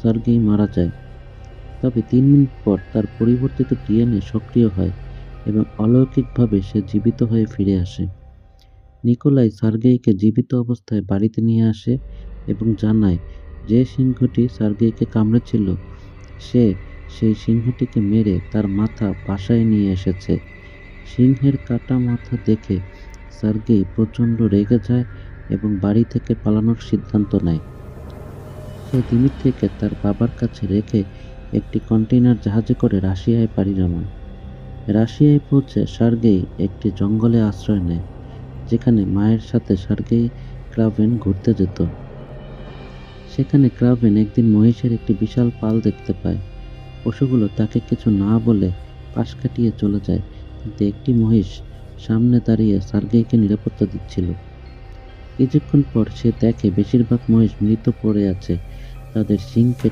Sergey মারা যায়। তবে 3 মিনিট পর তার পরিবর্তিত ডিএনএ সক্রিয় হয় এবং অলৌকিকভাবে সে জীবিত হয়ে ফিরে আসে। নিকোলাই সার্গেইকে জীবিত অবস্থায় বাড়িতে নিয়ে আসে এবং জানায় যে সিংহটি সার্গেইকে কামড়েছিল সে সেই সিংহটিকে মেরে তার মাথা বাসায় নিয়ে এসেছে। সিংহের কাটা মাথা দেখে সার্গেই প্রচণ্ড রেগে যায় এবং বাড়ি থেকে পালানোর সিদ্ধান্ত নেয়। সে দিমিত্রিকে তার বাবার কাছে রেখে একটি কন্টেইনার জাহাজে করে রাশিয়ায় পাড়ি জমান। রাশিয়ায় পৌঁছে সার্গেই একটি জঙ্গলে আশ্রয় নেয়, যেখানে মায়ের সাথে সার্গেই ক্রাভেন ঘুরতে যেত। সেখানে ক্রাভেন একদিন মহিষের একটি বিশাল পাল দেখতে পায়। পশুগুলো তাকে কিছু না বলে পাশ কাটিয়ে চলে যায়, কিন্তু একটি মহিষ সামনে দাঁড়িয়ে সার্গেইকে নিরাপত্তা দিচ্ছিল। কিছুক্ষণ পর সে দেখে বেশিরভাগ মহিষ মৃত পড়ে আছে, তাদের শিং কেটে